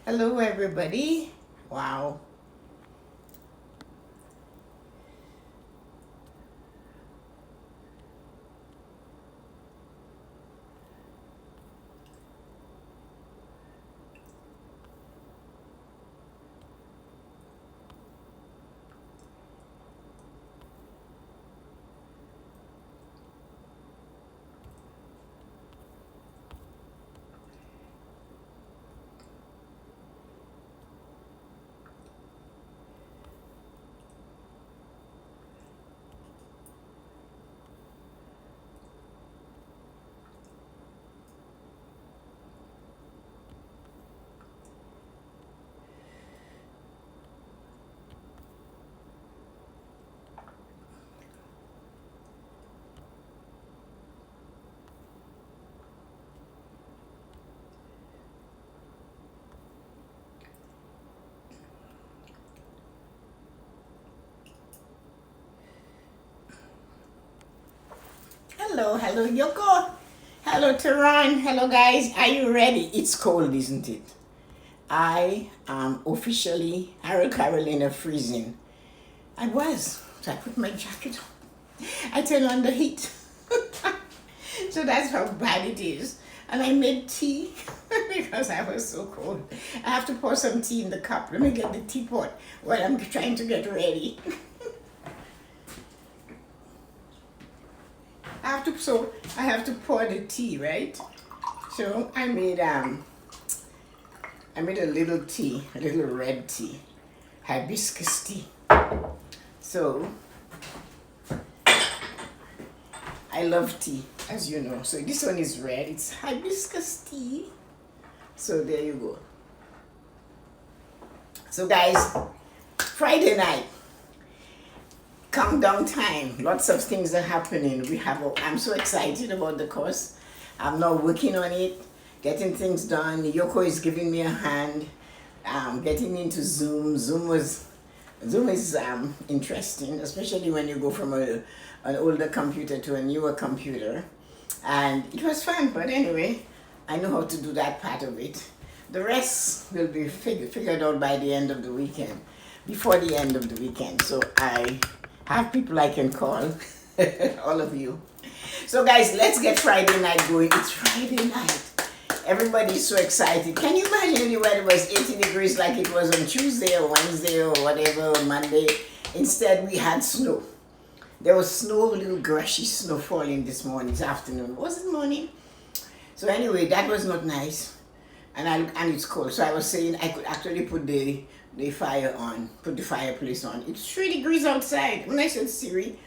Hello, everybody. Wow. Hello, Yoko. Hello, Tehran. Hello, guys. Are you ready? It's cold, isn't it? I am officially Harold Carolina freezing. I was. So I put my jacket on. I turned on the heat. So that's how bad it is. And I made tea because I was so cold. I have to pour some tea in the cup. Let me get the teapot while I'm trying to get ready. I have to pour the tea, right? So I made a little tea, a little red tea, hibiscus tea. So I love tea, as you know. So this one is red, it's hibiscus tea. So there you go. So guys, Friday night, countdown time. Lots of things are happening. I'm so excited about the course. I'm now working on it, getting things done. Yoko is giving me a hand, getting into Zoom. Zoom is interesting, especially when you go from an older computer to a newer computer. And it was fun, but anyway, I know how to do that part of it. The rest will be figured out by the end of the weekend, before the end of the weekend. So I have people I can call, all of you. So guys, let's get Friday night going. It's Friday night. Everybody's so excited. Can you imagine the weather was 80 degrees like it was on Tuesday or Wednesday or whatever, or Monday? Instead, we had snow. There was snow, a little grushy snow falling this afternoon. Was it morning? So anyway, that was not nice. And it's cold. So I was saying I could actually put the fire on, put the fireplace on. It's 3 degrees outside. When I said, Siri,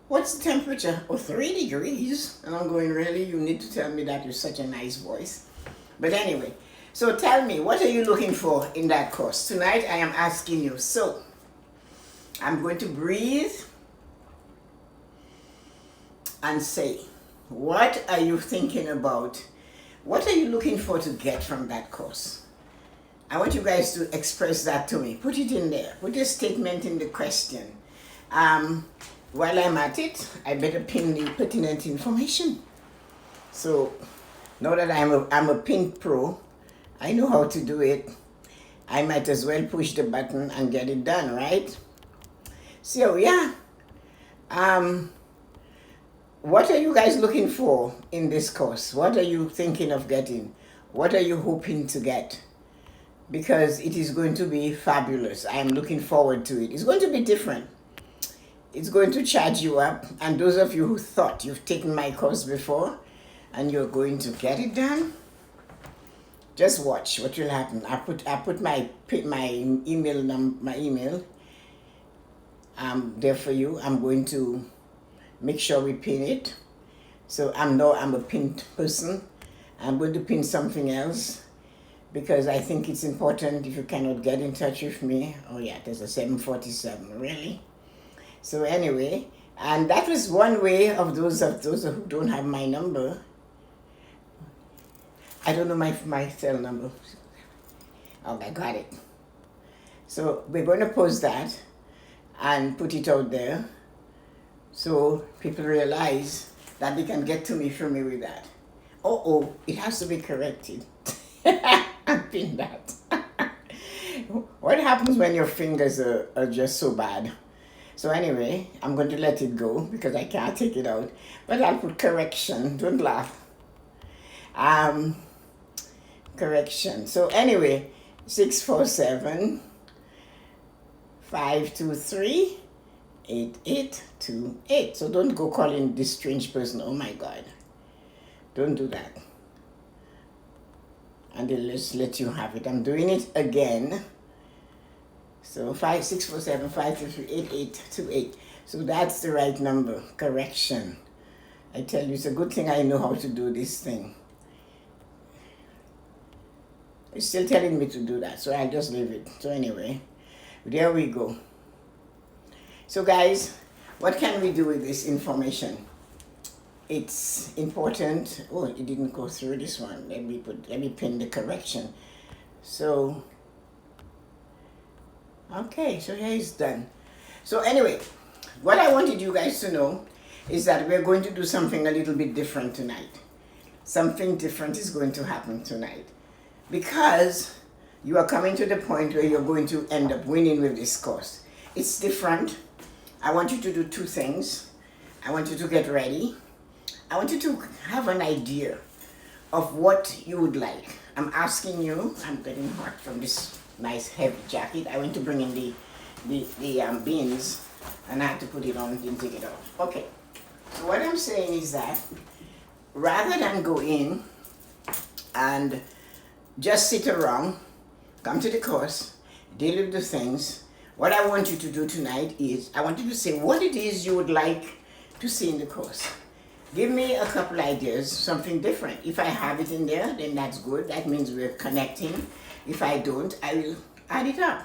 what's the temperature? Oh, 3 degrees. And I'm going, really? You need to tell me that with such a nice voice. But anyway, so tell me, what are you looking for in that course? Tonight I am asking you. So I'm going to breathe and say, what are you thinking about? What are you looking for to get from that course? I want you guys to express that to me. Put it in there. Put a statement in the question. While I'm at it, I better pin the pertinent information. So now that I'm a pin pro, I know how to do it. I might as well push the button and get it done, right? So yeah. What are you guys looking for in this course? What are you thinking of getting? What are you hoping to get? Because it is going to be fabulous. I am looking forward to it. It's going to be different. It's going to charge you up. And those of you who thought you've taken my course before and you're going to get it done, just watch what will happen. I put my email there for you. I'm going to make sure we pin it. So I'm a pinned person. I'm going to pin something else because I think it's important. If you cannot get in touch with me, oh yeah, there's a 747, really? So anyway, and that was one way of those who don't have my number. I don't know my cell number. Oh, I got it. So we're going to post that and put it out there, so people realize that they can get to me from me with that. Oh, it has to be corrected. I pinned that. What happens when your fingers are just so bad? So anyway, I'm going to let it go because I can't take it out. But I'll put correction. Don't laugh. Um, Correction. So anyway, 647-523-8828. So don't go calling this strange person. Oh my God. Don't do that. And they'll just let you have it. I'm doing it again. So 647-523-8828. So that's the right number. Correction. I tell you, it's a good thing I know how to do this thing. It's still telling me to do that, so I'll just leave it. So anyway, there we go. So guys, what can we do with this information? It's important. Oh, it didn't go through this one. Let me pin the correction. So, okay, so here it's done. So anyway, what I wanted you guys to know is that we're going to do something a little bit different tonight. Something different is going to happen tonight. Because you are coming to the point where you're going to end up winning with this course. It's different. I want you to do two things. I want you to get ready. I want you to have an idea of what you would like. I'm asking you, I'm getting hot from this nice heavy jacket. I went to bring in the beans and I had to put it on, didn't take it off. Okay, so what I'm saying is that rather than go in and just sit around, come to the course, deal with the things. What I want you to do tonight is, I want you to say what it is you would like to see in the course. Give me a couple ideas, something different. If I have it in there, then that's good. That means we're connecting. If I don't, I will add it up.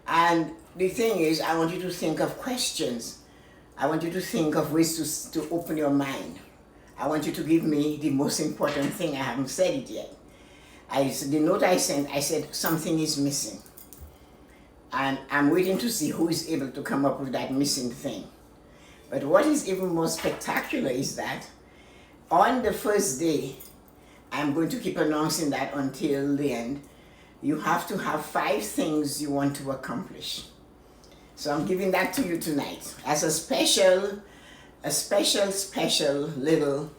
And the thing is, I want you to think of questions. I want you to think of ways to open your mind. I want you to give me the most important thing. I haven't said it yet. The note I sent, I said something is missing. And I'm waiting to see who is able to come up with that missing thing. But what is even more spectacular is that on the first day, I'm going to keep announcing that until the end, you have to have 5 things you want to accomplish. So I'm giving that to you tonight as a special little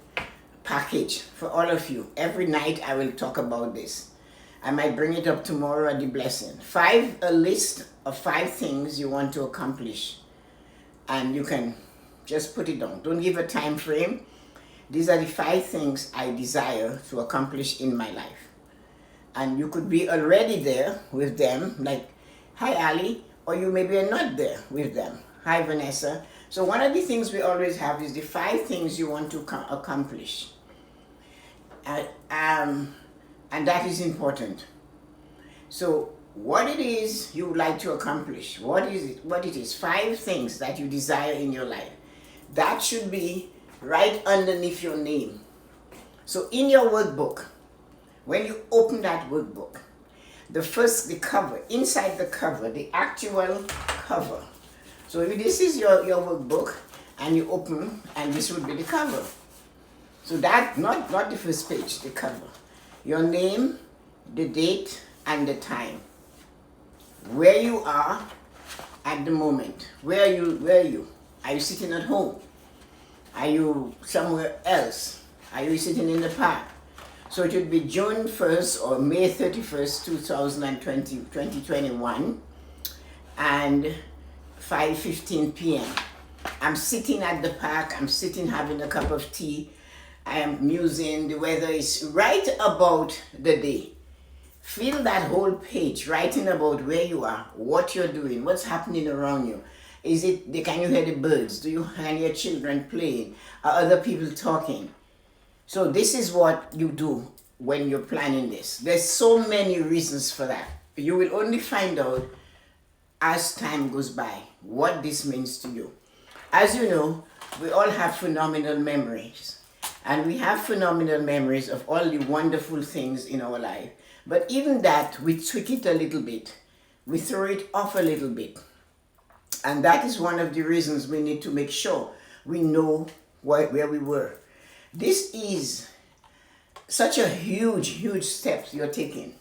package for all of you. Every night I will talk about this. I might bring it up tomorrow at the blessing. A list of 5 things you want to accomplish. And you can just put it down. Don't give a time frame. These are the 5 things I desire to accomplish in my life. And you could be already there with them, like, hi Ali, or you maybe are not there with them. Hi Vanessa. So one of the things we always have is the 5 things you want to accomplish. And that is important. So what it is you would like to accomplish, what it is, 5 things that you desire in your life. That should be right underneath your name. So in your workbook, when you open that workbook, the cover, inside the cover, the actual cover. So if this is your workbook and you open, and this would be the cover. So that, not the first page, the cover. Your name, the date, and the time. Where you are at the moment. Where are you? Are you sitting at home? Are you somewhere else? Are you sitting in the park? So it would be June 1st or May 31st, 2021, and 5:15 p.m. I'm sitting at the park, I'm sitting having a cup of tea, I am musing, the weather is right about the day. Fill that whole page, writing about where you are, what you're doing, what's happening around you. Can you hear the birds? Do you hear your children playing? Are other people talking? So this is what you do when you're planning this. There's so many reasons for that. You will only find out as time goes by what this means to you. As you know, we all have phenomenal memories. And we have phenomenal memories of all the wonderful things in our life. But even that, we tweak it a little bit. We throw it off a little bit. And that is one of the reasons we need to make sure we know where we were. This is such a huge, huge step you're taking.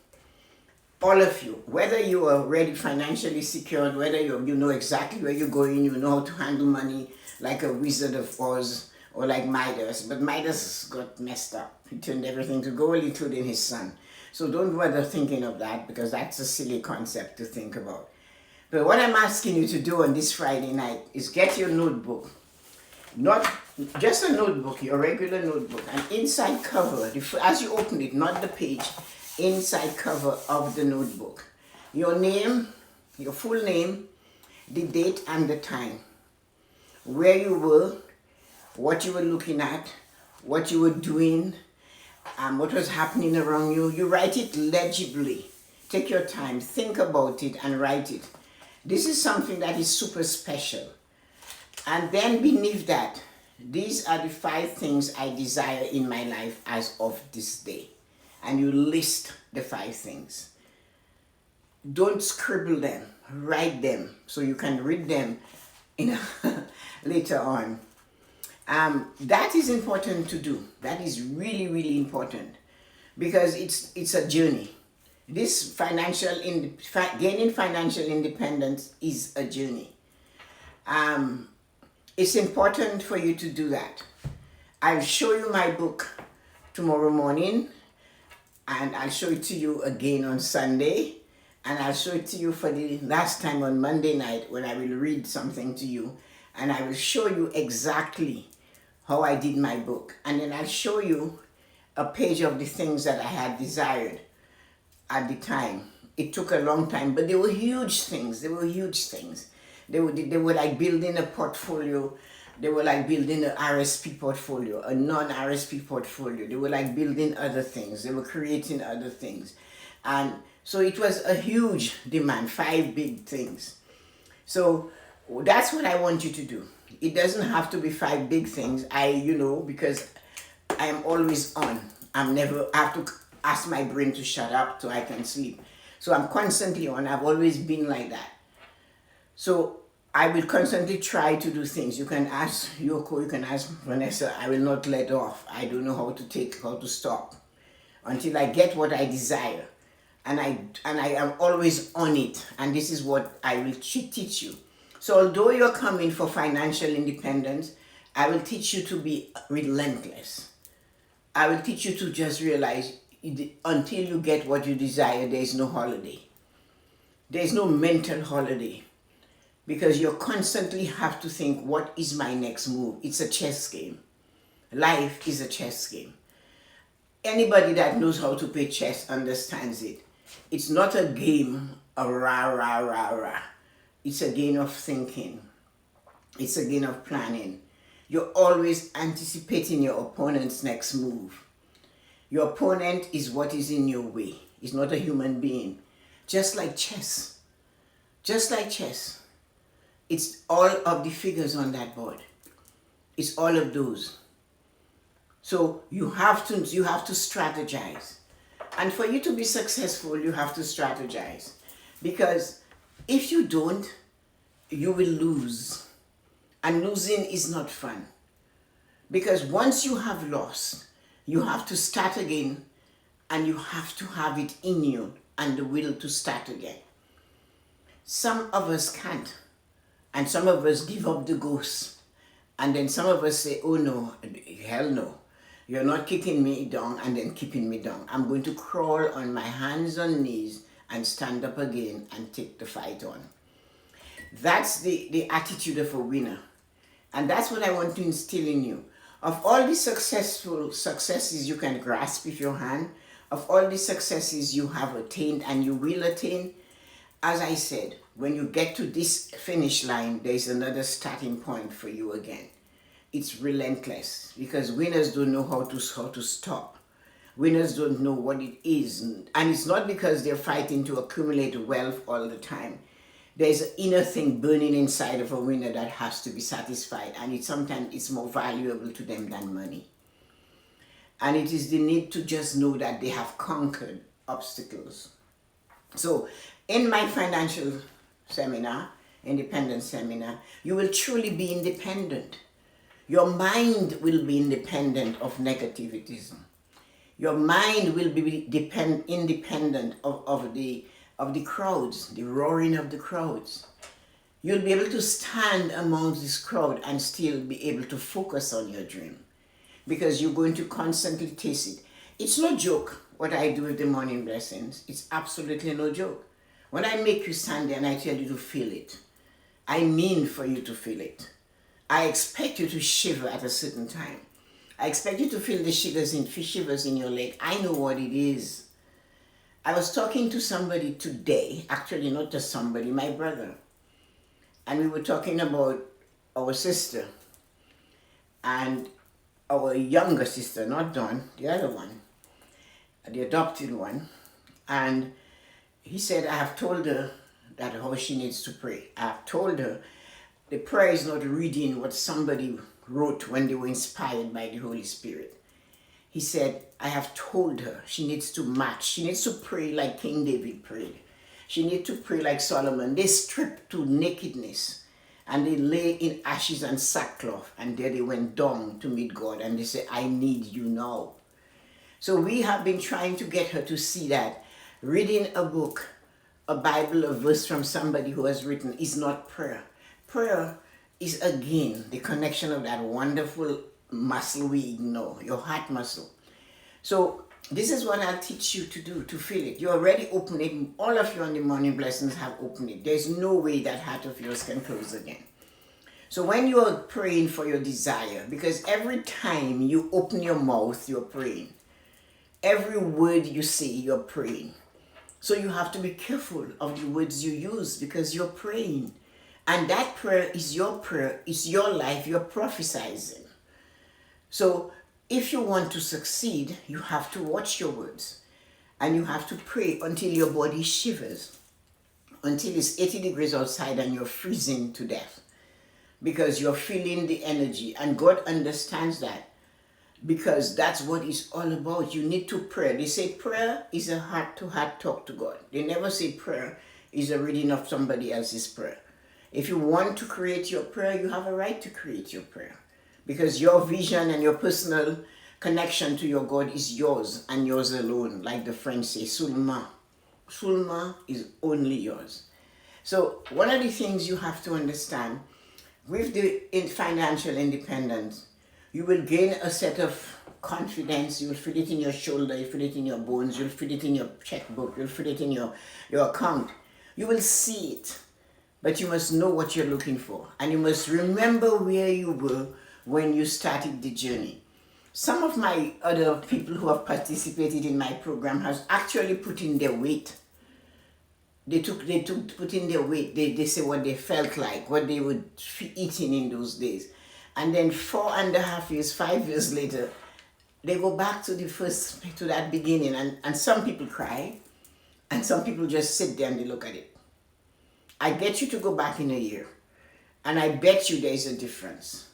all of you, whether you are already financially secured, whether you know exactly where you're going, you know how to handle money like a Wizard of Oz or like Midas, but Midas got messed up. He turned everything to gold, including his son. So don't bother thinking of that, because that's a silly concept to think about. But what I'm asking you to do on this Friday night is get your notebook. Not just a notebook, your regular notebook, and inside cover, as you open it, not the page, inside cover of the notebook, your name, your full name, the date and the time, where you were, what you were looking at, what you were doing, what was happening around you. You write it legibly. Take your time, think about it and write it. This is something that is super special. And then beneath that, these are the 5 things I desire in my life as of this day. And you list the 5 things. Don't scribble them, write them so you can read them later on. That is important to do. That is really, really important, because it's a journey. This gaining financial independence is a journey. It's important for you to do that. I'll show you my book tomorrow morning, and I'll show it to you again on Sunday, and I'll show it to you for the last time on Monday night, when I will read something to you, and I will show you exactly how I did my book. And then I'll show you a page of the things that I had desired at the time. It took a long time, but they were huge things. They were huge things. They were like building a portfolio. They were like building an RSP portfolio, a non-RSP portfolio. They were like building other things. They were creating other things. And so it was a huge demand, 5 big things. So that's what I want you to do. It doesn't have to be 5 big things. Because I am always on. I have to ask my brain to shut up so I can sleep. So I'm constantly on. I've always been like that. So I will constantly try to do things. You can ask Yoko, you can ask Vanessa. I will not let off. I don't know how to stop until I get what I desire. And I am always on it. And this is what I will teach you. So although you're coming for financial independence, I will teach you to be relentless. I will teach you to just realize until you get what you desire, there is no holiday. There is no mental holiday. Because you constantly have to think, what is my next move? It's a chess game. Life is a chess game. Anybody that knows how to play chess understands it. It's not a game of rah, rah, rah, rah. It's a game of thinking. It's a game of planning. You're always anticipating your opponent's next move. Your opponent is what is in your way. It's not a human being. Just like chess. Just like chess. It's all of the figures on that board. It's all of those. So you have to strategize. And for you to be successful, you have to strategize. Because if you don't, you will lose. And losing is not fun. Because once you have lost, you have to start again, and you have to have it in you and the will to start again. Some of us can't. And some of us give up the ghost. And then some of us say, oh no, hell no. You're not kicking me down and then keeping me down. I'm going to crawl on my hands and knees and stand up again and take the fight on. That's the attitude of a winner. And that's what I want to instill in you. Of all the successes you can grasp with your hand, of all the successes you have attained and you will attain, as I said, when you get to this finish line, there's another starting point for you again. It's relentless, because winners don't know how to stop. Winners don't know what it is. And it's not because they're fighting to accumulate wealth all the time. There's an inner thing burning inside of a winner that has to be satisfied. And sometimes it's more valuable to them than money. And it is the need to just know that they have conquered obstacles. So in my financial seminar, independence seminar, you will truly be independent. Your mind will be independent of negativism. Your mind will be independent of the crowds, the roaring of the crowds. You'll be able to stand among this crowd and still be able to focus on your dream because you're going to constantly taste it. It's no joke what I do with the morning blessings. It's absolutely no joke. When I make you stand there and I tell you to feel it, I mean for you to feel it. I expect you to shiver at a certain time. I expect you to feel the shivers in your leg. I know what it is. I was talking to somebody today, actually not just somebody, my brother. And we were talking about our sister and our younger sister, not Dawn, the other one, the adopted one. And he said, I have told her that how she needs to pray. I have told her the prayer is not reading what somebody wrote when they were inspired by the Holy Spirit. He said, I have told her she needs to match. She needs to pray like King David prayed. She needs to pray like Solomon. They stripped to nakedness and they lay in ashes and sackcloth, and there they went down to meet God and they said, I need you now. So we have been trying to get her to see that reading a book, a Bible, a verse from somebody who has written is not prayer. Prayer is again the connection of that wonderful muscle we ignore, your heart muscle. So this is what I'll teach you to do, to feel it. You already open it. All of you on the morning blessings have opened it. There's no way that heart of yours can close again. So when you're praying for your desire, because every time you open your mouth, you're praying. Every word you say, you're praying. So you have to be careful of the words you use because you're praying. And that prayer, it's your life, you're prophesizing. So if you want to succeed, you have to watch your words. And you have to pray until your body shivers. Until it's 80 degrees outside and you're freezing to death. Because you're feeling the energy. And God understands that. Because that's what it's all about. You need to pray. They say prayer is a heart-to-heart talk to God. They never say prayer is a reading of somebody else's prayer. If you want to create your prayer, you have a right to create your prayer. Because your vision and your personal connection to your God is yours and yours alone. Like the French say, seulement. Seulement is only yours. So one of the things you have to understand, with the financial independence, you will gain a set of confidence. You'll feel it in your shoulder, you'll feel it in your bones, you'll feel it in your checkbook, you'll feel it in your account. You will see it. But you must know what you're looking for. And you must remember where you were when you started the journey. Some of my other people who have participated in my program has actually put in their weight. They put in their weight. They say what they felt like, what they were eating in those days. And then 4.5 years, 5 years later, they go back to that beginning. And some people cry. And some people just sit there and they look at it. I bet you to go back in a year. And I bet you there is a difference.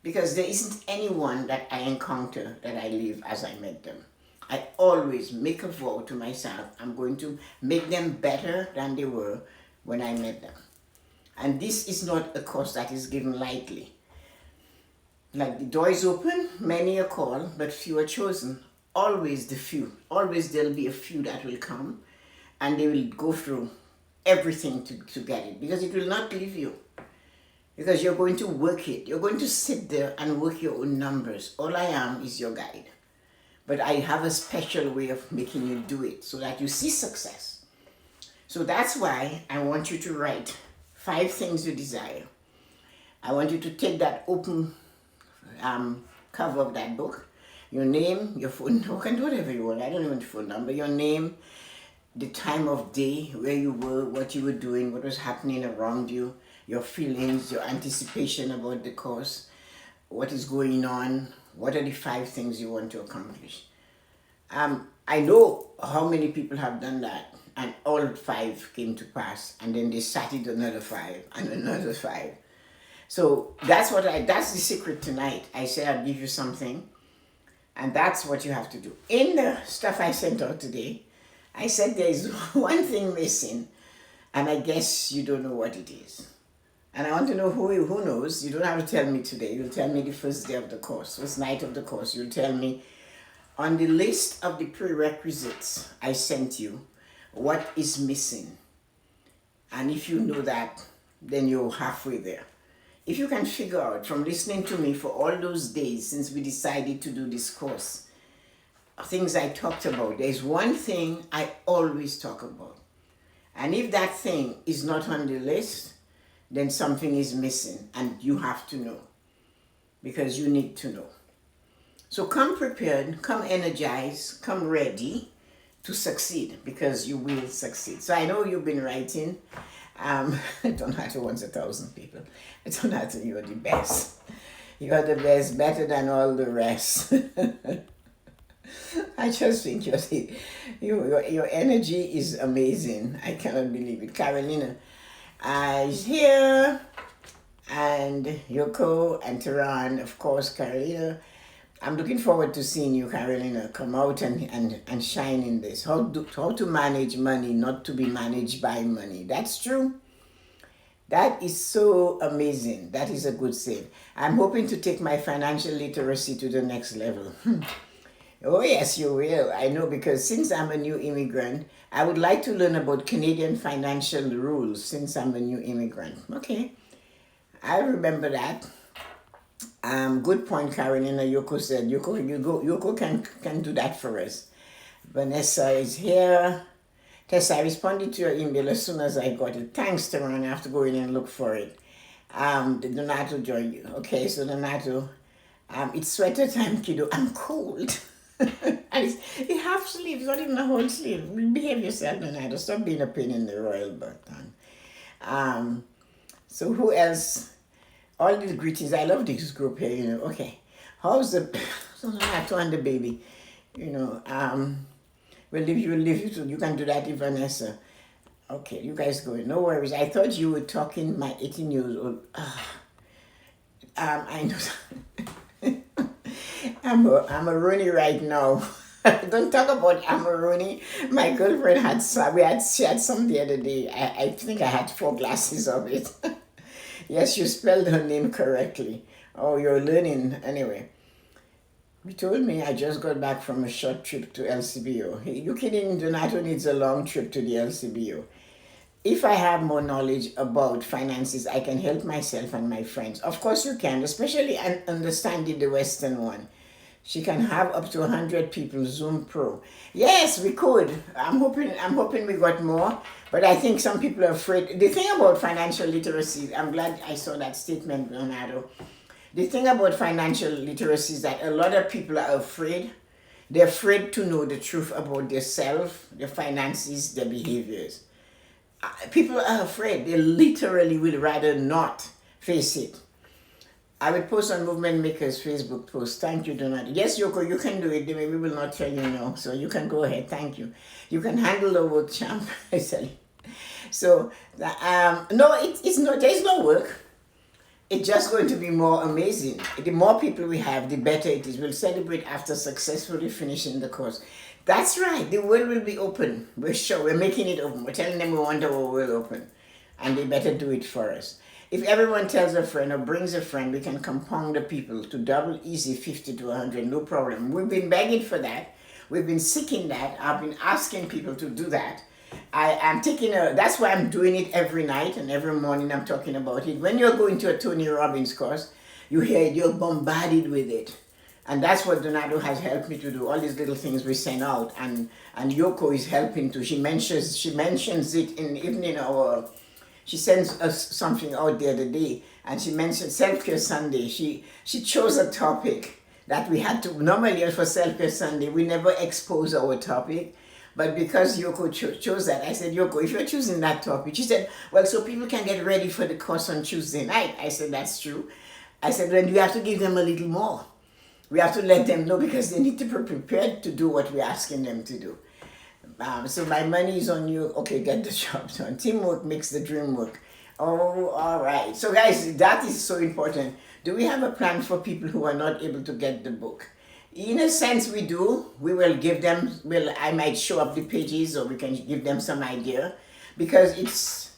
Because there isn't anyone that I encounter that I live as I met them. I always make a vow to myself, I'm going to make them better than they were when I met them. And this is not a course that is given lightly. Like the door is open, many are called, but few are chosen. Always the few. Always there'll be a few that will come and they will go through everything to get it, because it will not leave you, because you're going to work it. You're going to sit there and work your own numbers. All I am is your guide, but I have a special way of making you do it so that you see success. So that's why I want you to write 5 things you desire. I want you to take that open cover of that book, your name, your phone number, and whatever you want. I don't want your phone number, your name, the time of day, where you were, what you were doing, what was happening around you, your feelings, your anticipation about the course, what is going on, what are the 5 things you want to accomplish. I know how many people have done that, and all 5 came to pass, and then they started another 5 and another 5. So that's the secret tonight. I said I'll give you something, and that's what you have to do. In the stuff I sent out today, I said there is one thing missing, and I guess you don't know what it is. And I want to know who knows. You don't have to tell me today. You'll tell me the first day of the course, first night of the course. You'll tell me On the list of the prerequisites I sent you, what is missing? And if you know that, then you're halfway there. If you can figure out from listening to me for all those days since we decided to do this course, things I talked about, there's one thing I always talk about. And if that thing is not on the list, then something is missing and you have to know because you need to know. So come prepared, come energized, come ready to succeed because you will succeed. So I know you've been writing. Donato wants 1,000 people. Donato, you're the best. You're the best, better than all the rest. I just think your energy is amazing. I cannot believe it. Carolina is here, and Yoko and Tehran, of course, Carolina. I'm looking forward to seeing you, Carolina, come out and shine in this. How to manage money, not to be managed by money. That's true. That is so amazing. That is a good saying. I'm hoping to take my financial literacy to the next level. Oh yes, you will. I know, because since I'm a new immigrant, I would like to learn about Canadian financial rules since I'm a new immigrant. Okay, I remember that. Good point, Carolina. Yoko said. Yoko can do that for us. Vanessa is here. Tessa, I responded to your email as soon as I got it. Thanks, Tehran. I have to go in and look for it. The Donato joined you. Okay, so Donato, it's sweater time, kiddo. I'm cold. And it's half sleeve, it's not even a whole sleeve. Behave yourself, Donato. Stop being a pain in the royal button. So who else? All these greetings. I love this group here, you know. Okay. How's the Donato and the baby? You know, we'll leave you to, you can do that, Vanessa. Okay, you guys go. No worries. I thought you were talking my 18 years old. I know. I'm a Rooney right now. Don't talk about I'm a Rooney. My girlfriend had some. She had some the other day. I think I had 4 glasses of it. Yes, you spelled her name correctly. Oh, you're learning anyway. You told me I just got back from a short trip to LCBO. You kidding? Donato needs a long trip to the LCBO. If I have more knowledge about finances, I can help myself and my friends. Of course you can, especially understanding the Western one. She can have up to 100 people Zoom Pro. Yes, we could. I'm hoping we got more, but I think some people are afraid. The thing about financial literacy, I'm glad I saw that statement, Leonardo. The thing about financial literacy is that a lot of people are afraid. They're afraid to know the truth about themselves, their finances, their behaviors. People are afraid. They literally would rather not face it. I will post on Movement Makers Facebook post. Thank you, Donald. Yes, Yoko, you can do it. We will not tell you no. So you can go ahead. Thank you. You can handle the work, champ. I tell you. So, no, it's not. There is no work. It's just going to be more amazing. The more people we have, the better it is. We'll celebrate after successfully finishing the course. That's right. The world will be open. We're sure. We're making it open. We're telling them we want our world open. And they better do it for us. If everyone tells a friend or brings a friend, we can compound the people to double easy 50 to 100, no problem. We've been begging for that. We've been seeking that. I've been asking people to do that. That's why I'm doing it every night and every morning I'm talking about it. When you're going to a Tony Robbins course, you hear it, you're bombarded with it. And that's what Donato has helped me to do. All these little things we send out, and Yoko is helping too. She mentions it even in our. She sends us something out the other day, and she mentioned Self-Care Sunday. She chose a topic that we had to, normally for Self-Care Sunday, we never expose our topic. But because Yoko chose that, I said, Yoko, if you're choosing that topic, she said, well, so people can get ready for the course on Tuesday night. I said, that's true. I said, then we have to give them a little more. We have to let them know because they need to be prepared to do what we're asking them to do. So my money is on you. Okay, get the job done. Teamwork makes the dream work. Oh, all right. So guys, that is so important. Do we have a plan for people who are not able to get the book? In a sense, we do. We will give them, I might show up the pages or we can give them some idea because it's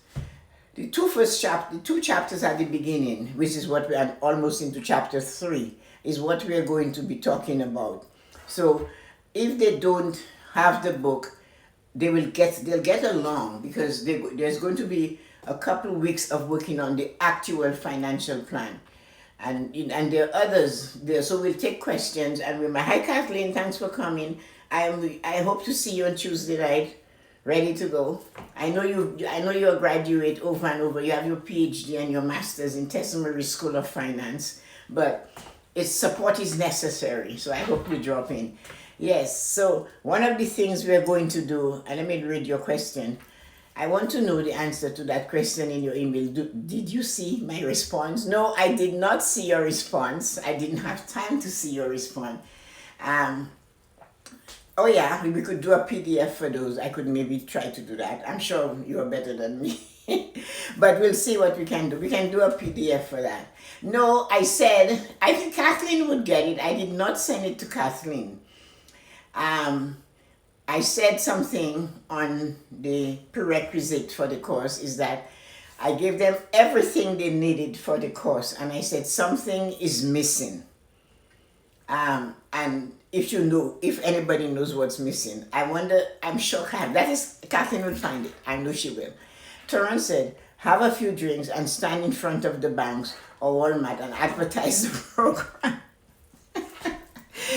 the two chapters at the beginning, which is what we are almost into chapter 3, is what we are going to be talking about. So if they don't have the book, they'll get along because there's going to be a couple weeks of working on the actual financial plan. And there are others there, so we'll take questions. And we hi Kathleen, thanks for coming. I hope to see you on Tuesday night, ready to go. I know you're a graduate over and over. You have your PhD and your master's in Tessa-Marie School of Finance, but its support is necessary. So I hope you drop in. Yes. So one of the things we are going to do, and let me read your question. I want to know the answer to that question in your email. Did you see my response? No, I did not see your response. I didn't have time to see your response. Oh yeah, we could do a PDF for those. I could maybe try to do that. I'm sure you are better than me. But we'll see what we can do. We can do a PDF for that. No, I said, I think Kathleen would get it. I did not send it to Kathleen. I said something on the prerequisite for the course is that I gave them everything they needed for the course, and I said something is missing. And if anybody knows what's missing, I'm sure Kathleen will find it. I know she will. Torrance said, have a few drinks and stand in front of the banks or Walmart and advertise the program.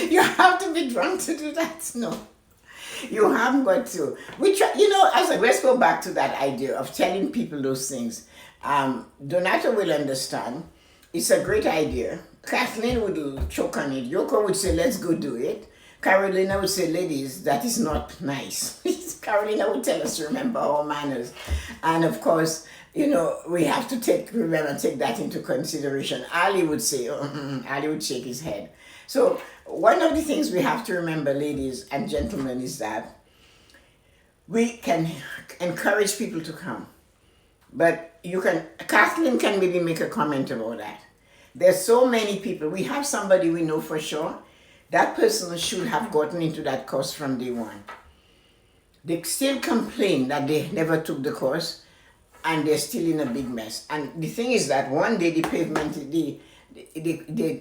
You have to be drunk to do that? No. You haven't got to. Let's go back to that idea of telling people those things. Donato will understand. It's a great idea. Kathleen would choke on it. Yoko would say, let's go do it. Carolina would say, ladies, that is not nice. Carolina would tell us to remember our manners. And of course, we have to take that into consideration. Ali would say, Ali would shake his head. So one of the things we have to remember, ladies and gentlemen, is that we can encourage people to come. But Kathleen can maybe make a comment about that. There's so many people. We have somebody we know for sure. That person should have gotten into that course from day one. They still complain that they never took the course and they're still in a big mess. And the thing is that one day the pavement,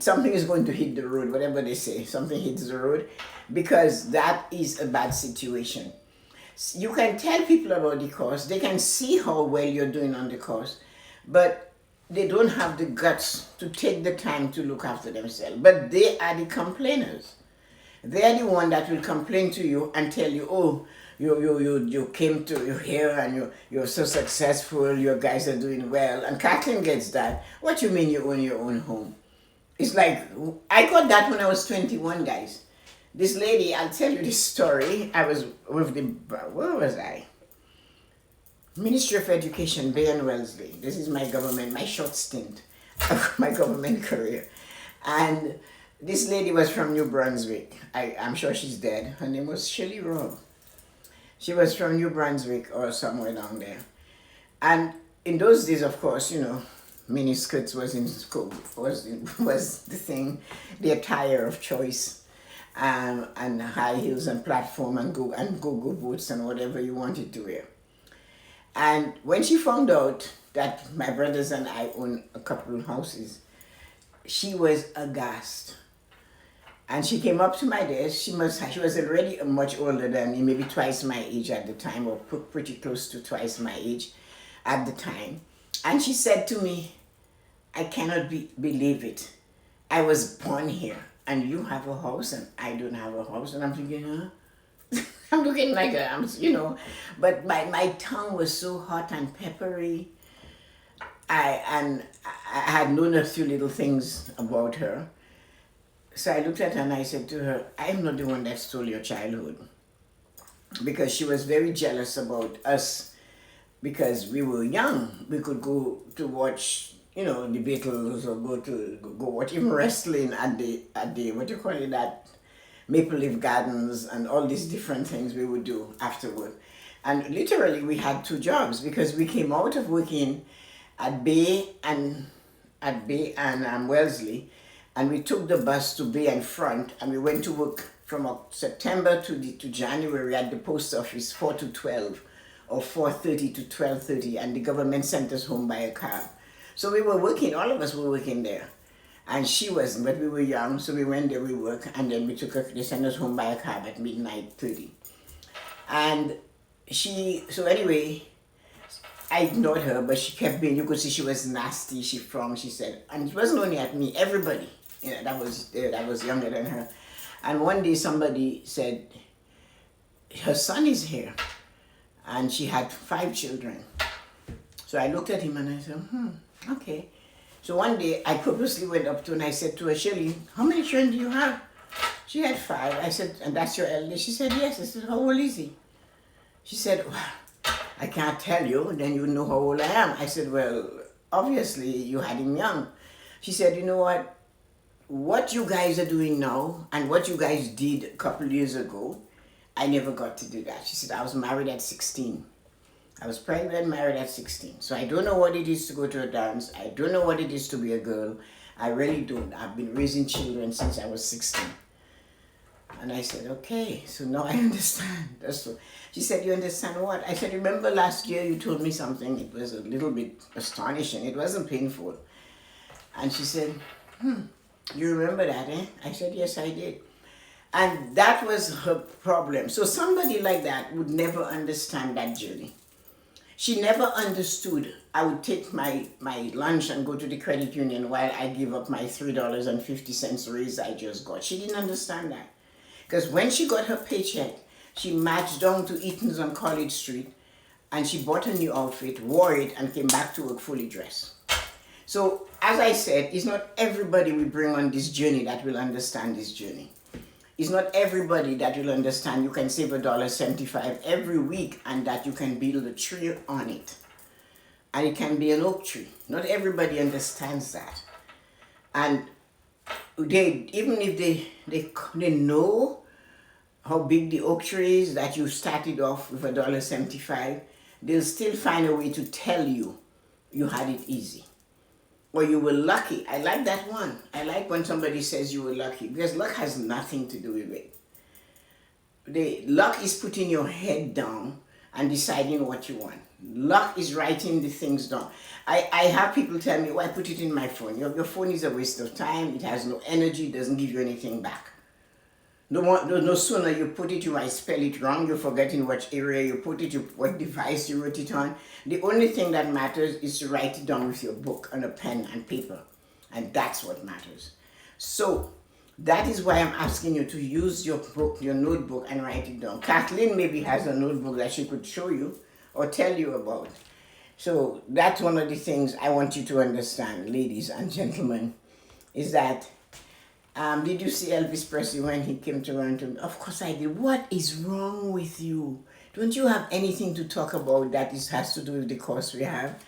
something is going to hit the road, whatever they say, something hits the road, because that is a bad situation. You can tell people about the course, they can see how well you're doing on the course, but they don't have the guts to take the time to look after themselves. But they are the complainers. They are the one that will complain to you and tell you, oh, you came to here and you're so successful, your guys are doing well. And Kathleen gets that. What you mean you own your own home? It's like, I got that when I was 21, guys. This lady, I'll tell you this story. I was with where was I? Ministry of Education, Bay and Wellesley. This is my short stint of my government career. And this lady was from New Brunswick. I'm sure she's dead. Her name was Shirley Robb. She was from New Brunswick or somewhere down there. And in those days, of course, miniskirts was the thing, the attire of choice, and high heels and platform and go-go boots and whatever you wanted to wear. And when she found out that my brothers and I own a couple of houses, she was aghast. And she came up to my desk. She was already much older than me, maybe twice my age at the time, or pretty close to twice my age at the time. And she said to me, I cannot believe it. I was born here, and you have a house, and I don't have a house. And I'm thinking, huh? I'm looking like but my tongue was so hot and peppery. I had known a few little things about her. So I looked at her and I said to her, I'm not the one that stole your childhood. Because she was very jealous about us because we were young. We could go to watch, the Beatles, or go watch even wrestling at the that Maple Leaf Gardens, and all these different things we would do afterward. And literally we had two jobs because we came out of working at Bay and Wellesley, and we took the bus to Bay and Front, and we went to work from September to January at the post office 4 to 12 or 4:30 to 12:30, and the government sent us home by a cab. So we were working, all of us were working there. And she wasn't, but we were young, so we went there, we worked, and then we took her, they sent us home by a cab at midnight 30. And so anyway, I ignored her, but she kept being, you could see she was nasty, she said, and it wasn't only at me, everybody, that was younger than her. And one day somebody said, her son is here, and she had 5 children. So I looked at him and I said, okay. So one day I purposely went up to her and I said to her, Shirley, how many children do you have? She had 5. I said, and that's your eldest? She said, yes. I said, how old is he? She said, well, I can't tell you, then you know how old I am. I said, well, obviously you had him young. She said, you know what you guys are doing now and what you guys did a couple of years ago, I never got to do that. She said, I was married at 16. I was pregnant and married at 16. So I don't know what it is to go to a dance. I don't know what it is to be a girl. I really don't. I've been raising children since I was 16. And I said, okay, so now I understand. She said, you understand what? I said, remember last year you told me something. It was a little bit astonishing. It wasn't painful. And she said, you remember that, eh? I said, yes, I did. And that was her problem. So somebody like that would never understand that journey. She never understood I would take my lunch and go to the credit union while I give up my $3.50 raise I just got. She didn't understand that. Because when she got her paycheck, she marched down to Eaton's on College Street and she bought a new outfit, wore it, and came back to work fully dressed. So, as I said, it's not everybody we bring on this journey that will understand this journey. It's not everybody that will understand you can save $1.75 every week and that you can build a tree on it. And it can be an oak tree. Not everybody understands that. And even if they know how big the oak tree is, that you started off with $1.75, they'll still find a way to tell you you had it easy. Or you were lucky. I like that one. I like when somebody says you were lucky, because luck has nothing to do with it. The luck is putting your head down and deciding what you want. Luck is writing the things down. I have people tell me, well, I put it in my phone. Your phone is a waste of time. It has no energy. It doesn't give you anything back. No sooner you put it, you might spell it wrong. You're forgetting what area you put it, what device you wrote it on. The only thing that matters is to write it down with your book on a pen and paper. And that's what matters. So that is why I'm asking you to use your book, your notebook, and write it down. Kathleen maybe has a notebook that she could show you or tell you about. So that's one of the things I want you to understand, ladies and gentlemen, is that did you see Elvis Presley when he came to Toronto? Of course I did. What is wrong with you? Don't you have anything to talk about that has to do with the course we have?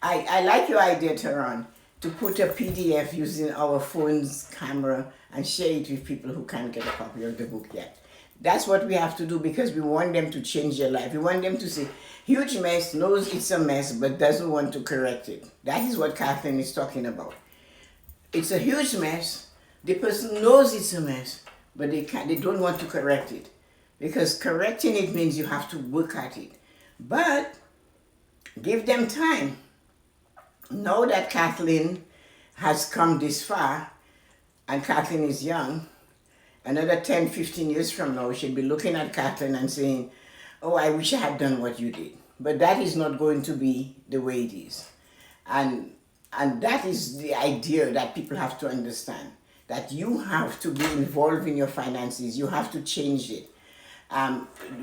I like your idea, Taran, to put a PDF using our phone's camera and share it with people who can't get a copy of the book yet. That's what we have to do, because we want them to change their life. We want them to say, huge mess, knows it's a mess, but doesn't want to correct it. That is what Kathleen is talking about. It's a huge mess. The person knows it's a mess, but they don't want to correct it. Because correcting it means you have to work at it. But give them time. Know that Kathleen has come this far, and Kathleen is young. Another 10, 15 years from now, she'll be looking at Kathleen and saying, oh, I wish I had done what you did. But that is not going to be the way it is. And that is the idea that people have to understand. That you have to be involved in your finances. You have to change it.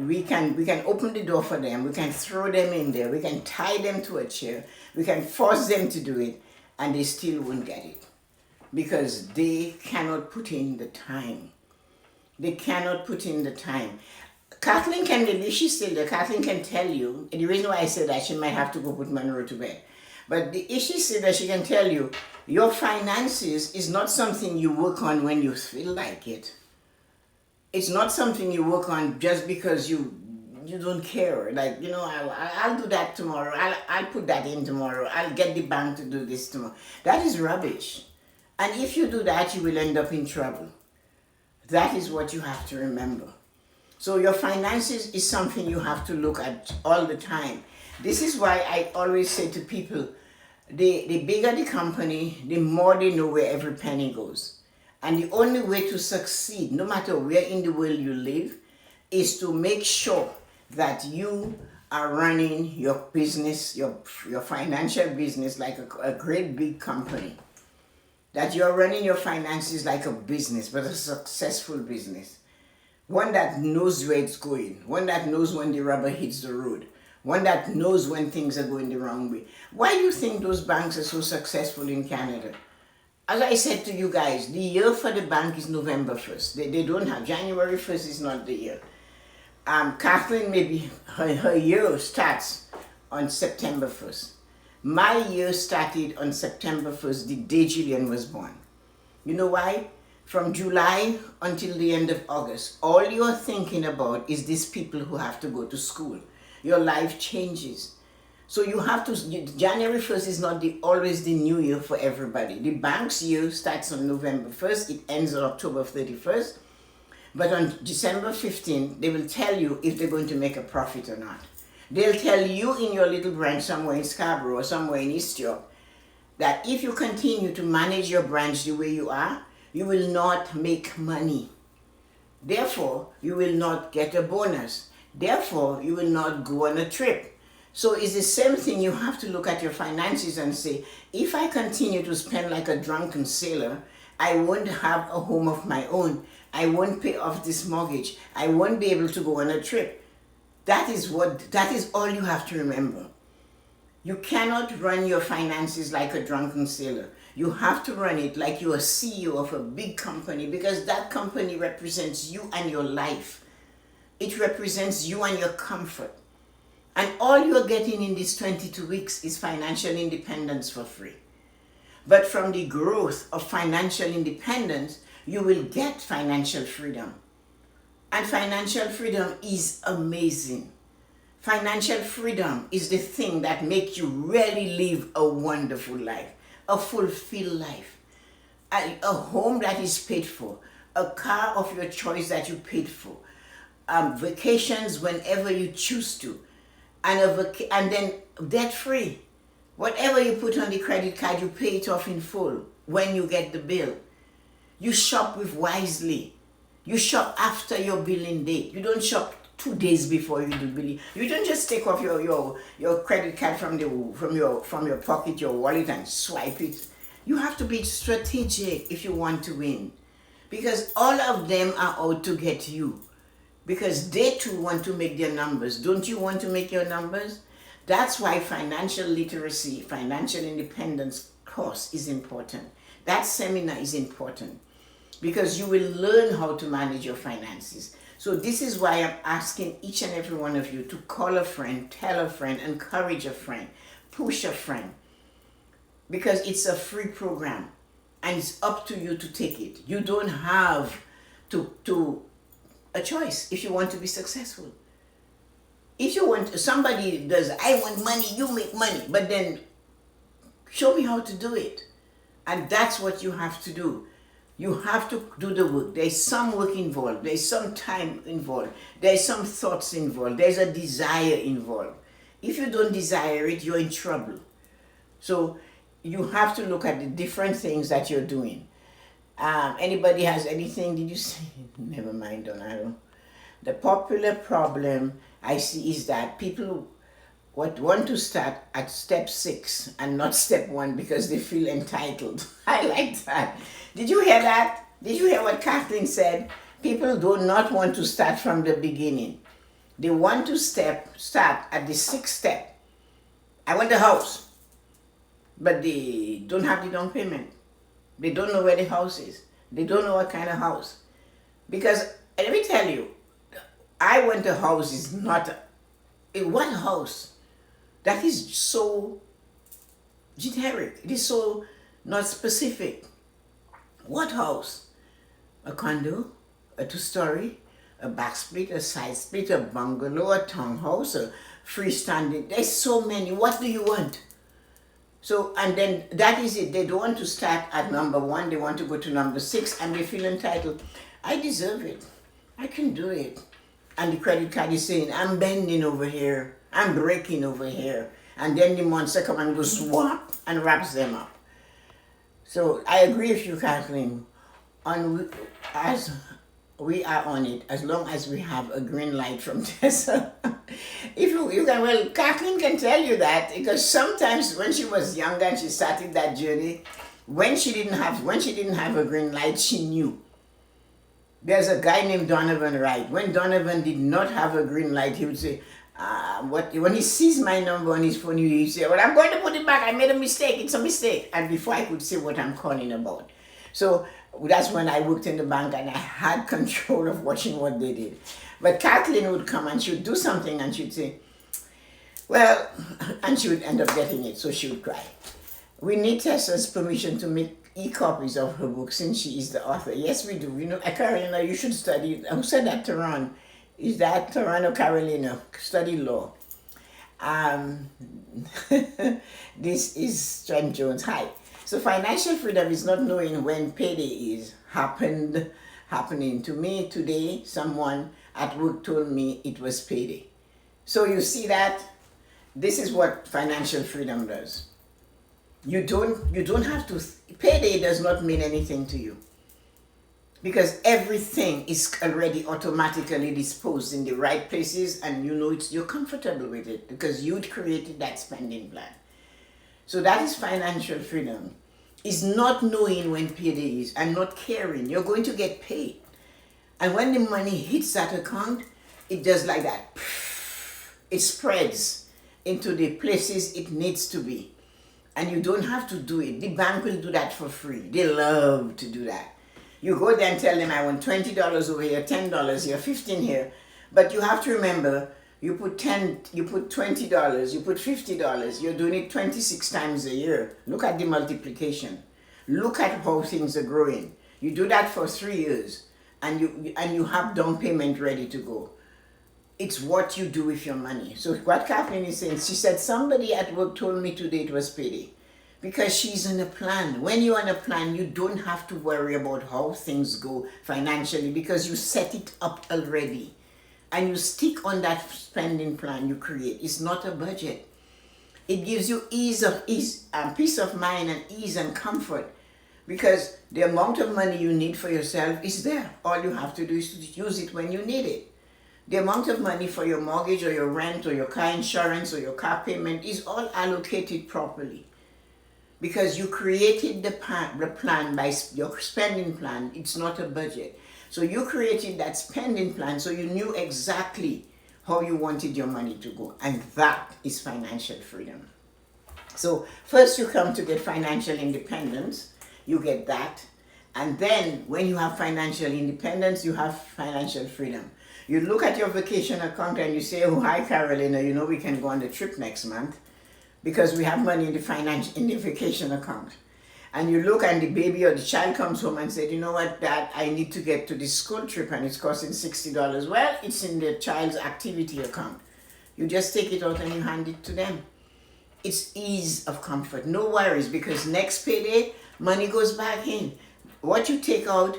We can open the door for them. We can throw them in there. We can tie them to a chair. We can force them to do it, and they still won't get it. Because they cannot put in the time. They cannot put in the time. Kathleen can, if she's still there, Kathleen can tell you, and the reason why I said that, she might have to go put Monroe to bed. But if she's still there, she can tell you, your finances is not something you work on when you feel like it. It's not something you work on just because you don't care. Like, I'll do that tomorrow. I'll put that in tomorrow. I'll get the bank to do this tomorrow. That is rubbish. And if you do that, you will end up in trouble. That is what you have to remember. So your finances is something you have to look at all the time. This is why I always say to people, the bigger the company, the more they know where every penny goes. And the only way to succeed, no matter where in the world you live, is to make sure that you are running your business, your financial business like a great big company. That you're running your finances like a business, but a successful business. One that knows where it's going, one that knows when the rubber hits the road, one that knows when things are going the wrong way. Why do you think those banks are so successful in Canada? As I said to you guys, the year for the bank is November 1st. They don't have, January 1st is not the year. Kathleen, maybe her year starts on September 1st. My year started on September 1st, the day Julian was born. You know why? From July until the end of August, all you're thinking about is these people who have to go to school. Your life changes. So you have to, January 1st is not always the new year for everybody. The bank's year starts on November 1st, it ends on October 31st. But on December 15th, they will tell you if they're going to make a profit or not. They'll tell you in your little branch somewhere in Scarborough or somewhere in East York that if you continue to manage your branch the way you are, you will not make money. Therefore, you will not get a bonus. Therefore, you will not go on a trip. So it's the same thing. You have to look at your finances and say, if I continue to spend like a drunken sailor, I won't have a home of my own. I won't pay off this mortgage. I won't be able to go on a trip. That is all you have to remember. You cannot run your finances like a drunken sailor. You have to run it like you're a CEO of a big company, because that company represents you and your life. It represents you and your comfort. And all you're getting in these 22 weeks is financial independence for free. But from the growth of financial independence, you will get financial freedom. And financial freedom is amazing. Financial freedom is the thing that makes you really live a wonderful life, a fulfilled life, a home that is paid for, a car of your choice that you paid for, vacations whenever you choose to, and then debt free. Whatever you put on the credit card, you pay it off in full when you get the bill. You shop with wisely. You shop after your billing date. You don't shop 2 days before you do billing. You don't just take off your credit card from your pocket, your wallet, and swipe it. You have to be strategic if you want to win, because all of them are out to get you, because they too want to make their numbers. Don't you want to make your numbers? That's why financial literacy, financial independence course is important. That seminar is important, because you will learn how to manage your finances. So this is why I'm asking each and every one of you to call a friend, tell a friend, encourage a friend, push a friend, because it's a free program and it's up to you to take it. You don't have to a choice if you want to be successful. If you want, somebody does, I want money, you make money, but then show me how to do it. And that's what you have to do. You have to do the work. There's some work involved. There's some time involved. There's some thoughts involved. There's a desire involved. If you don't desire it, you're in trouble. So you have to look at the different things that you're doing. Anybody has anything? Did you say? Never mind, Donado. The popular problem I see is that people want to start at step 6 and not step 1 because they feel entitled. I like that. Did you hear that? Did you hear what Kathleen said? People do not want to start from the beginning. They want to start at the 6th step. I want a house. But they don't have the down payment. They don't know where the house is. They don't know what kind of house. Because, let me tell you, I want a house is not what house? That is so generic. It is so not specific. What house? A condo, a 2-story, a back split, a side split, a bungalow, a townhouse, a freestanding. There's so many. What do you want? So, and then that is it. They don't want to start at number 1. They want to go to number 6 and they feel entitled. I deserve it. I can do it. And the credit card is saying, I'm bending over here. I'm breaking over here. And then the monster come and goes swap and wraps them up. So I agree with you, Kathleen. As we are on it, as long as we have a green light from Tessa. If you can, well, Kathleen can tell you that, because sometimes when she was younger and she started that journey, when she didn't have a green light, she knew. There's a guy named Donovan Wright. When Donovan did not have a green light, he would say, when he sees my number on his phone, he would say, well, I'm going to put it back. I made a mistake. It's a mistake. And before I could say what I'm calling about. So that's when I worked in the bank and I had control of watching what they did. But Kathleen would come and she would do something and she'd say, well, and she would end up getting it. So she would cry. We need Tessa's permission to make e-copies of her book since she is the author. Yes, we do. You know, Carolina, you should study. Who said that to Ron? Is that Toronto, Carolina? Study law. This is Trent Jones. Hi. So financial freedom is not knowing when payday is happening. To me today, someone at work told me it was payday. So you see that? This is what financial freedom does. You don't have to, payday does not mean anything to you. Because everything is already automatically disposed in the right places and you know you're comfortable with it because you created that spending plan. So that is financial freedom. It's not knowing when payday is and not caring. You're going to get paid. And when the money hits that account, it does like that. It spreads into the places it needs to be. And you don't have to do it. The bank will do that for free. They love to do that. You go there and tell them, I want $20 over here, $10 here, $15 here. But you have to remember, you put $20, you put $50, you're doing it 26 times a year. Look at the multiplication. Look at how things are growing. You do that for 3 years and you have down payment ready to go. It's what you do with your money. So what Kathleen is saying, she said, somebody at work told me today it was payday. Because she's in a plan. When you're on a plan, you don't have to worry about how things go financially because you set it up already. And you stick on that spending plan you create. It's not a budget. It gives you peace of mind and ease and comfort. Because the amount of money you need for yourself is there. All you have to do is to use it when you need it. The amount of money for your mortgage or your rent or your car insurance or your car payment is all allocated properly. Because you created the plan by your spending plan. It's not a budget. So you created that spending plan so you knew exactly how you wanted your money to go. And that is financial freedom. So first you come to get financial independence. You get that. And then when you have financial independence, you have financial freedom. You look at your vacation account and you say, oh, hi, Carolina, you know we can go on the trip next month. Because we have money in the vacation account. And you look and the baby or the child comes home and said, you know what, Dad, I need to get to this school trip and it's costing $60. Well, it's in the child's activity account. You just take it out and you hand it to them. It's ease of comfort, no worries, because next payday, money goes back in. What you take out,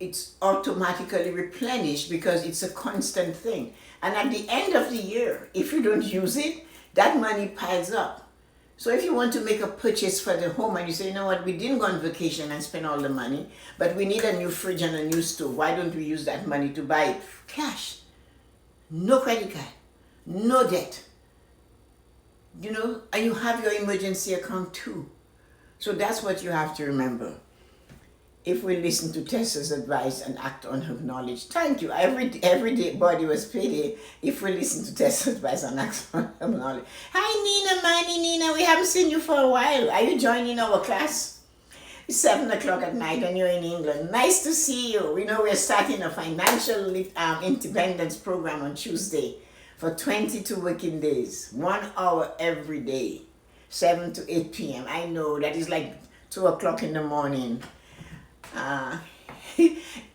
it's automatically replenished because it's a constant thing. And at the end of the year, if you don't use it, that money piles up. So if you want to make a purchase for the home and you say, you know what, we didn't go on vacation and spend all the money, but we need a new fridge and a new stove. Why don't we use that money to buy it? Cash. No credit card. No debt. You know, and you have your emergency account too. So that's what you have to remember. If we listen to Tessa's advice and act on her knowledge, thank you. Every day body was payday if we listen to Tessa's advice and act on her knowledge. Hi Nina, Manny, Nina, we haven't seen you for a while. Are you joining our class? It's 7 o'clock at night and you're in England. Nice to see you. We know we're starting a financial independence program on Tuesday for 22 working days. 1 hour every day, 7 to 8 p.m. I know that is like 2 o'clock in the morning.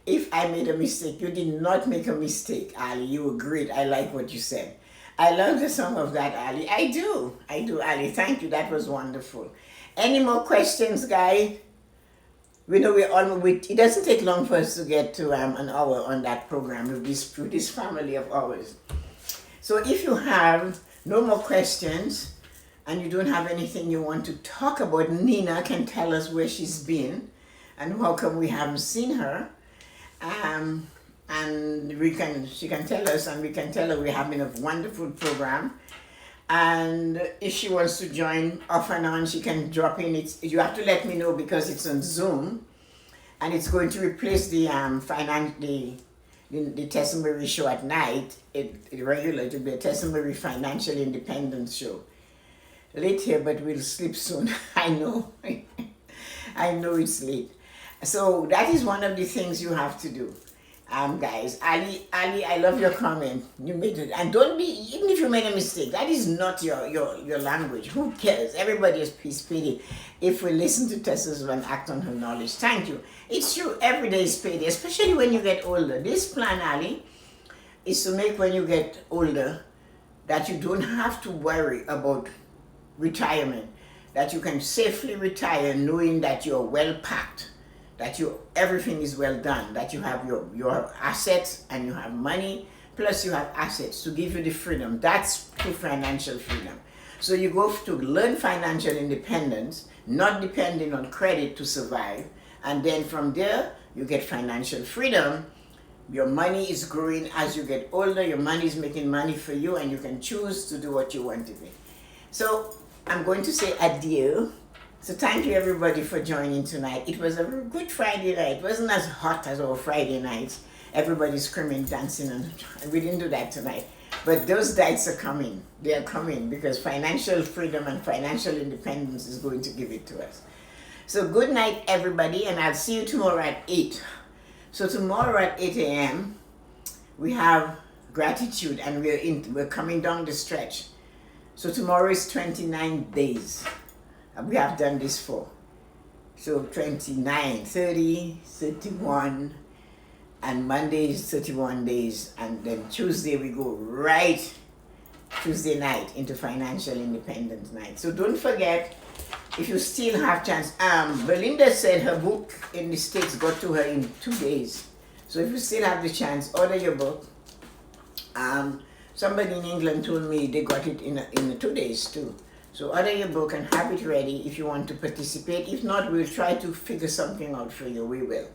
If I made a mistake, you did not make a mistake, Ali. You were great. I like what you said. I love the song of that, Ali. I do, Ali. Thank you. That was wonderful. Any more questions, guys? We know it doesn't take long for us to get to an hour on that program with this family of ours. So if you have no more questions, and you don't have anything you want to talk about, Nina can tell us where she's been and how come we haven't seen her. And she can tell us, and we can tell her we're having a wonderful program. And if she wants to join off and on, she can drop in. You have to let me know because it's on Zoom, and it's going to replace the the Tessa-Marie show at night. It will be a Tessa-Marie financial independence show. Late here, but we'll sleep soon. I know. I know it's late. So that is one of the things you have to do. Guys, Ali, I love your comment. You made it. And don't be, even if you made a mistake, that is not your language. Who cares? Everybody is payday. If we listen to Tessa's and act on her knowledge. Thank you. It's true. Every day is payday, especially when you get older. This plan, Ali, is to make when you get older that you don't have to worry about retirement. That you can safely retire knowing that you're well packed. That everything is well done, that you have your assets and you have money, plus you have assets to give you the freedom. That's true financial freedom. So you go to learn financial independence, not depending on credit to survive, and then from there you get financial freedom. Your money is growing as you get older, your money is making money for you, and you can choose to do what you want to do. So I'm going to say adieu. So thank you everybody for joining tonight. It was a good Friday night. It wasn't as hot as our Friday nights. Everybody screaming, dancing, and we didn't do that tonight. But those nights are coming. They are coming because financial freedom and financial independence is going to give it to us. So good night everybody, and I'll see you tomorrow at 8. So tomorrow at 8 a.m. we have gratitude, and we're coming down the stretch. So tomorrow is 29 days. We have done this for. So 29, 30, 31, and Monday is 31 days, and then Tuesday we go right Tuesday night into financial independence night. So don't forget, if you still have chance, Belinda said her book in the States got to her in 2 days. So if you still have the chance, order your book. Somebody in England told me they got it in 2 days too. So order your book and have it ready if you want to participate. If not, we'll try to figure something out for you. We will.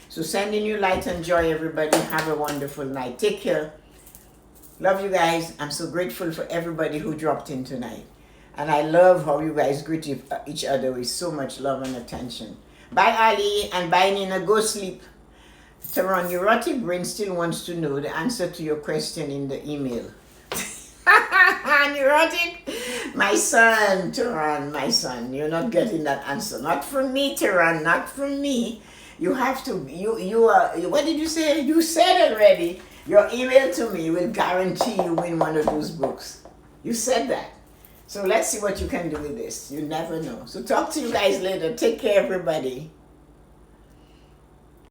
So sending you light and joy, everybody. Have a wonderful night. Take care. Love you guys. I'm so grateful for everybody who dropped in tonight. And I love how you guys greet each other with so much love and attention. Bye, Ali, and bye, Nina. Go sleep. Taron, neurotic brain still wants to know the answer to your question in the email. Neurotic? My son, Taran, my son, you're not getting that answer. Not from me, Taran, not from me. You have to, you are, what did you say? You said already, your email to me will guarantee you win one of those books. You said that. So let's see what you can do with this. You never know. So talk to you guys later. Take care, everybody.